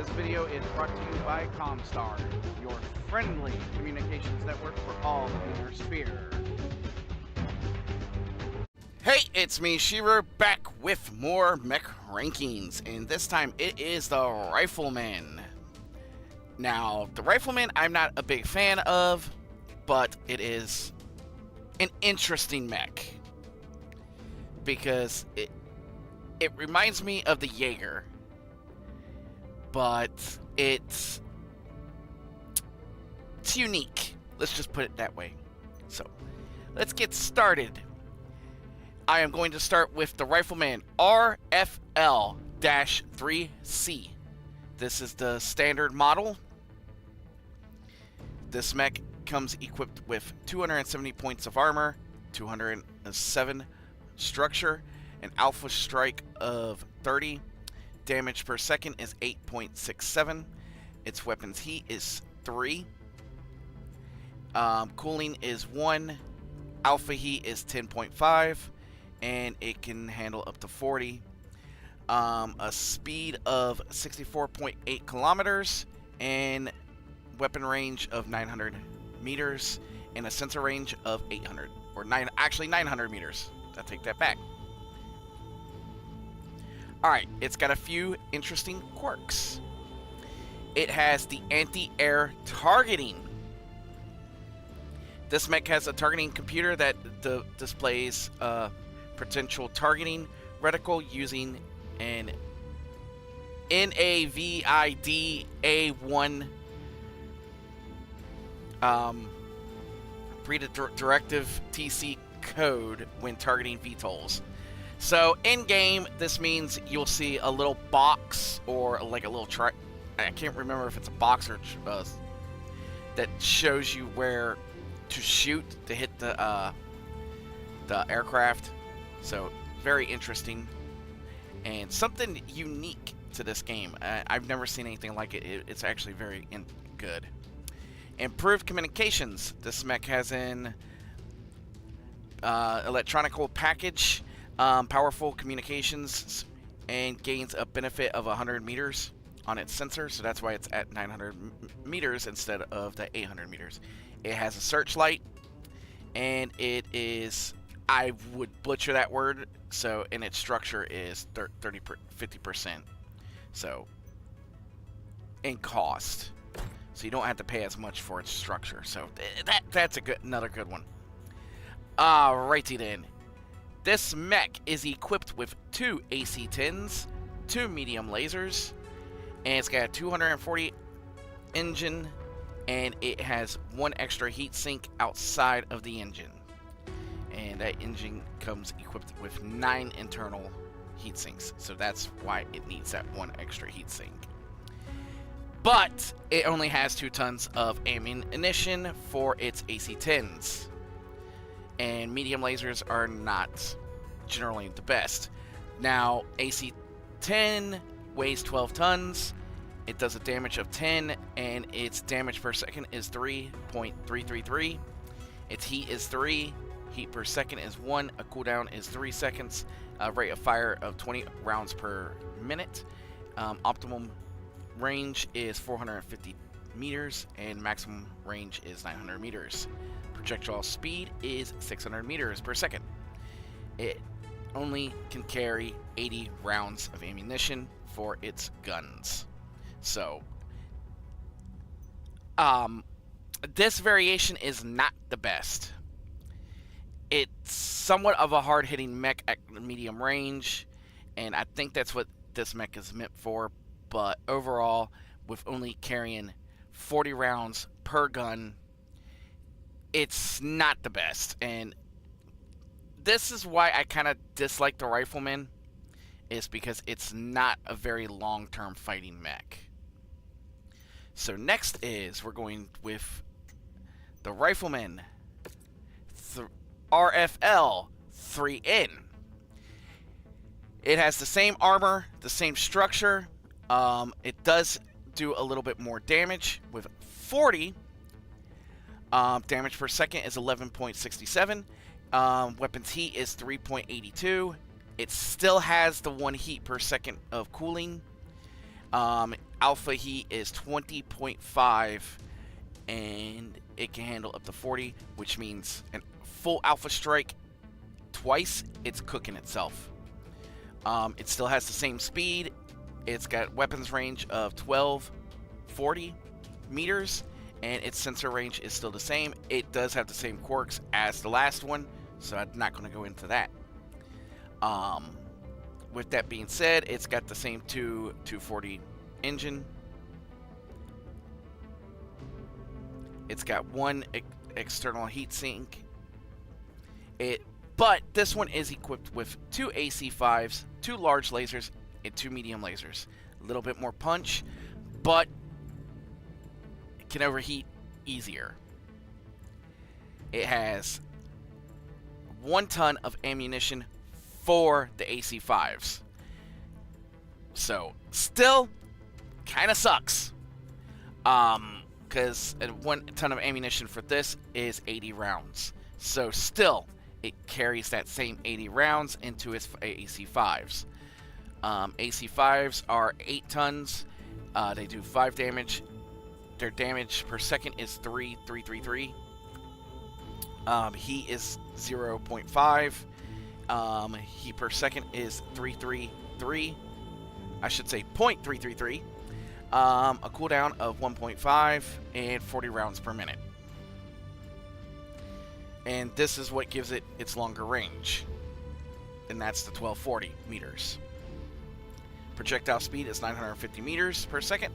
This video is brought to you by Comstar, your friendly communications network for all in your sphere. Hey, it's me, Shearer, back with more mech rankings, and this time it is the Rifleman. Now, the Rifleman I'm not a big fan of, but it is an interesting mech because it reminds me of the Jaeger, but it's unique. Let's just put it that way. So, let's get started. I am going to start with the Rifleman RFL-3C. This is the standard model. This mech comes equipped with 270 points of armor, 207 structure, an alpha strike of 30. Damage per second is 8.67. Its weapons heat is 3. Cooling is 1. Alpha heat is 10.5. And it can handle up to 40. A speed of 64.8 kilometers. And weapon range of 900 meters. And a sensor range of 800. Or 900 meters. I'll take that back. Alright, it's got a few interesting quirks. It has the anti-air targeting. This mech has a targeting computer that displays potential targeting reticle using an NAVIDA1 directive TC code when targeting VTOLs. So in game, this means you'll see a little box or like a little I can't remember if it's a box or that shows you where to shoot to hit the aircraft. So very interesting and something unique to this game. I've never seen anything like it. It's actually very good. Improved communications. This mech has an electronical package. Powerful communications and gains a benefit of 100 meters on its sensor, so that's why it's at 900 meters instead of the 800 meters. It has a searchlight, and it is, I would butcher that word, so, and its structure is 50%, so, in cost, so you don't have to pay as much for its structure, so that's another good one. Alrighty then. This mech is equipped with 2 AC-10s, 2 medium lasers, and it's got a 240 engine, and it has 1 extra heat sink outside of the engine. And that engine comes equipped with 9 internal heat sinks, so that's why it needs that 1 extra heat sink. But it only has 2 tons of ammunition for its AC-10s. And medium lasers are not generally the best. Now, AC-10 weighs 12 tons. It does a damage of 10, and its damage per second is 3.333. Its heat is 3. Heat per second is 1. A cooldown is 3 seconds. A rate of fire of 20 rounds per minute. Optimum range is 450 meters, and maximum range is 900 meters. Projectile speed is 600 meters per second. It only can carry 80 rounds of ammunition for its guns. So, this variation is not the best. It's somewhat of a hard-hitting mech at medium range, and I think that's what this mech is meant for, but overall, with only carrying 40 rounds per gun, it's not the best. And this is why I kind of dislike the Rifleman, is because it's not a very long-term fighting mech. So next is, we're going with the Rifleman RFL-3N. It has the same armor, the same structure. It does do a little bit more damage with 40. Damage per second is 11.67. Weapons heat is 3.82. It still has the 1 heat per second of cooling. alpha heat is 20.5, and it can handle up to 40, which means a full alpha strike twice, it's cooking itself. It still has the same speed. It's got weapons range of 1240 meters, and its sensor range is still the same. It does have the same quirks as the last one, so I'm not going to go into that. With that being said, it's got the same 240 engine. It's got one external heatsink. But this one is equipped with 2 AC5s, 2 large lasers, and 2 medium lasers. A little bit more punch, but it can overheat easier. It has 1 ton of ammunition for the AC5s. So, still kind of sucks. Because 1 ton of ammunition for this is 80 rounds. So, still, it carries that same 80 rounds into its AC5s. AC5s are 8 tons. They do 5 damage. Their damage per second is 3,333. Heat is 0.5. Heat per second is 333. I should say 0.333. A cooldown of 1.5 and 40 rounds per minute. And this is what gives it its longer range. And that's the 1240 meters. Projectile speed is 950 meters per second.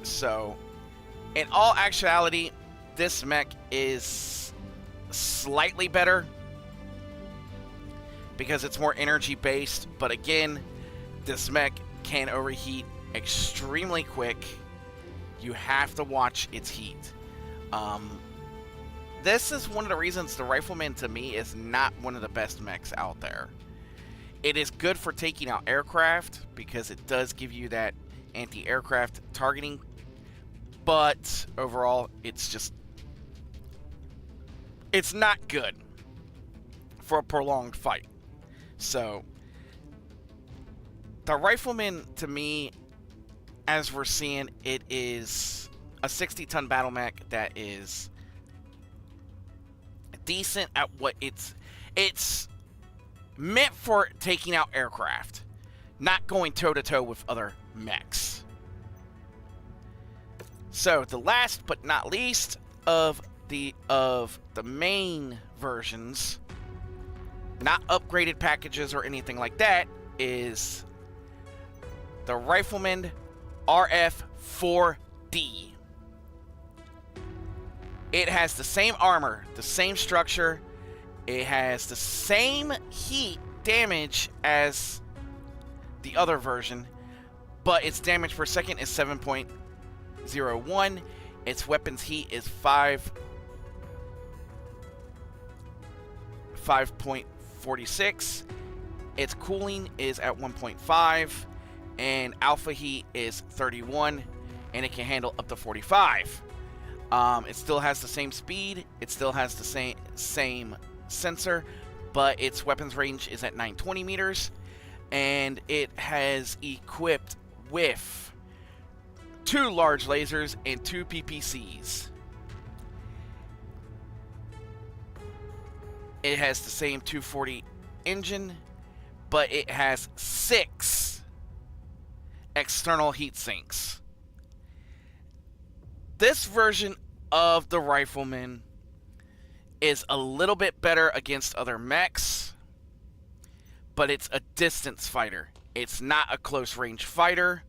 So, in all actuality, this mech is slightly better because it's more energy based. But again, this mech can overheat extremely quick. You have to watch its heat. This is one of the reasons the Rifleman, to me, is not one of the best mechs out there. It is good for taking out aircraft because it does give you that anti-aircraft targeting, but overall, it's not good for a prolonged fight. So, the Rifleman, to me, as we're seeing, it is a 60-ton battle mech that is decent at what it's meant for taking out aircraft, not going toe-to-toe with other mechs. So, the last but not least of the main versions, not upgraded packages or anything like that, is the Rifleman RF4D. It has the same armor, the same structure. It has the same heat damage as the other version, but its damage per second is 7.01. Its weapons heat is 5.46. Its cooling is at 1.5, and alpha heat is 31, and it can handle up to 45. It still has the same speed. It still has the same sensor, but its weapons range is at 920 meters, and it has equipped with 2 large lasers and 2 PPCs. It has the same 240 engine, but it has 6 external heat sinks. This version of the Rifleman is a little bit better against other mechs, but it's a distance fighter. It's not a close range fighter,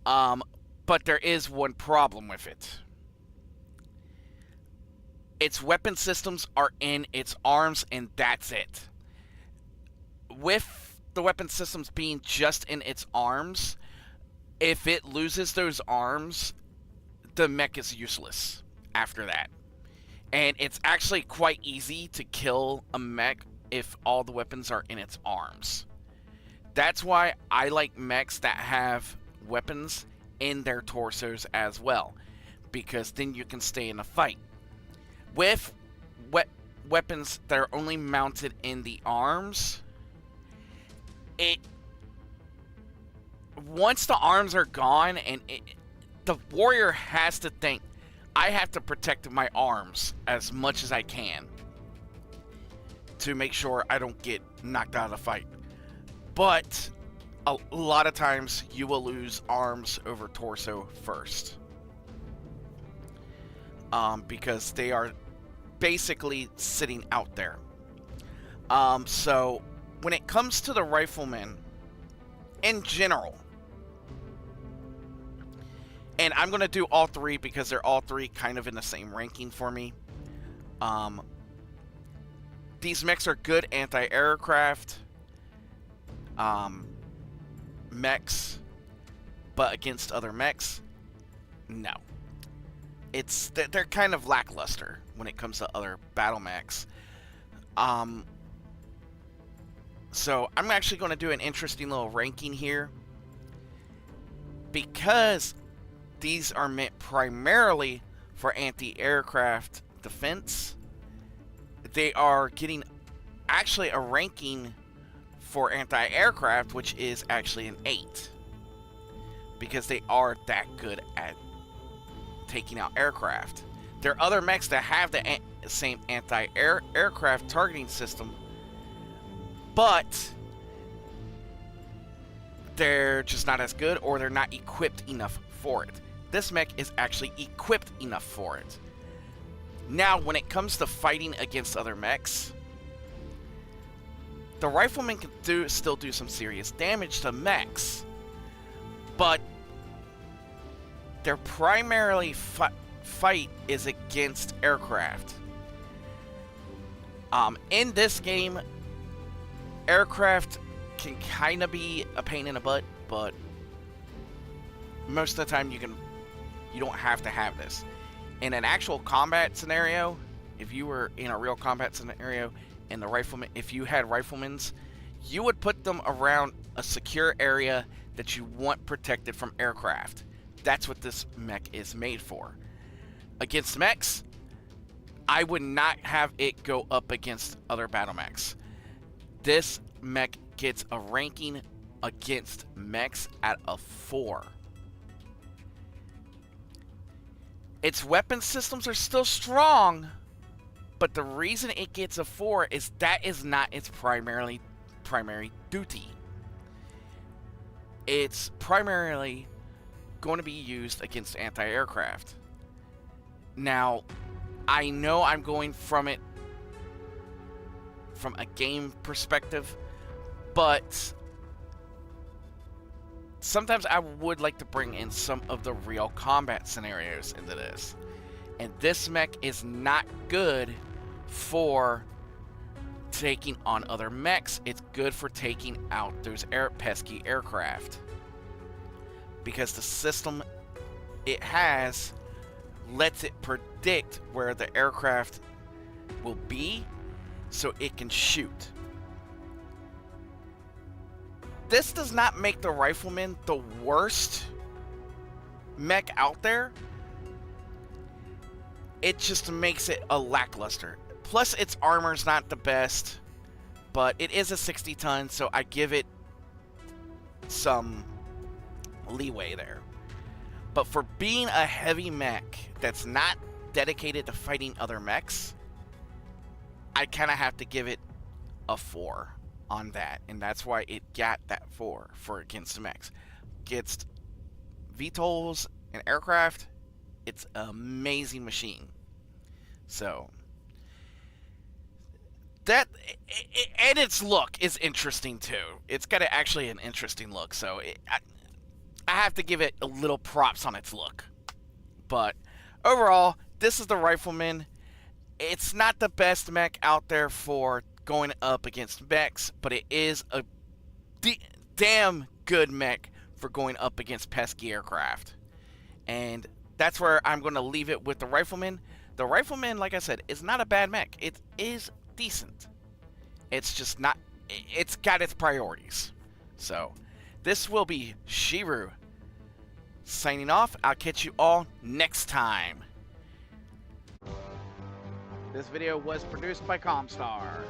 but there is one problem with it. Its weapon systems are in its arms, and that's it. With the weapon systems being just in its arms, if it loses those arms, the mech is useless after that. And it's actually quite easy to kill a mech if all the weapons are in its arms. That's why I like mechs that have weapons in their torsos as well, because then you can stay in a fight. With weapons that are only mounted in the arms, it once the arms are gone, and the warrior has to think, I have to protect my arms as much as I can to make sure I don't get knocked out of the fight. But a lot of times you will lose arms over torso first, because they are basically sitting out there. So when it comes to the riflemen in general, and I'm going to do all three because they're all three kind of in the same ranking for me. These mechs are good anti-aircraft mechs, but against other mechs, no. They're kind of lackluster when it comes to other battle mechs. So I'm actually going to do an interesting little ranking here, because these are meant primarily for anti-aircraft defense. They are getting actually a ranking for anti-aircraft, which is actually an 8, because they are that good at taking out aircraft. There are other mechs that have the same anti-aircraft targeting system, but they're just not as good, or they're not equipped enough for it. This mech is actually equipped enough for it. Now, when it comes to fighting against other mechs, the rifleman can still do some serious damage to mechs, but their primarily fight is against aircraft. In this game, aircraft can kind of be a pain in the butt, but most of the time you don't have to have this. In an actual combat scenario, if you were in a real combat scenario, and the rifleman, if you had riflemen's, you would put them around a secure area that you want protected from aircraft. That's what this mech is made for. Against mechs, I would not have it go up against other battle mechs. This mech gets a ranking against mechs at a 4. Its weapon systems are still strong, but the reason it gets a 4 is that is not its primary duty. It's primarily going to be used against anti-aircraft. Now, I know I'm going from it from a game perspective, but sometimes I would like to bring in some of the real combat scenarios into this. And this mech is not good for taking on other mechs. It's good for taking out those pesky aircraft, because the system it has lets it predict where the aircraft will be so it can shoot. This does not make the rifleman the worst mech out there. It just makes it a lackluster. Plus, its armor's not the best, but it is a 60 ton, so I give it some leeway there. But for being a heavy mech that's not dedicated to fighting other mechs, I kind of have to give it a 4 on that, and that's why it got that 4 for against mechs. Against VTOLs and aircraft, it's an amazing machine. So that, and its look is interesting too. It's got actually an interesting look, so I have to give it a little props on its look. But overall, this is the Rifleman. It's not the best mech out there for going up against mechs, but it is a damn good mech for going up against pesky aircraft. And that's where I'm going to leave it with the Rifleman. The Rifleman, like I said, is not a bad mech. It is decent. It's just not... It's got its priorities. So, this will be Shiru signing off. I'll catch you all next time. This video was produced by Comstar.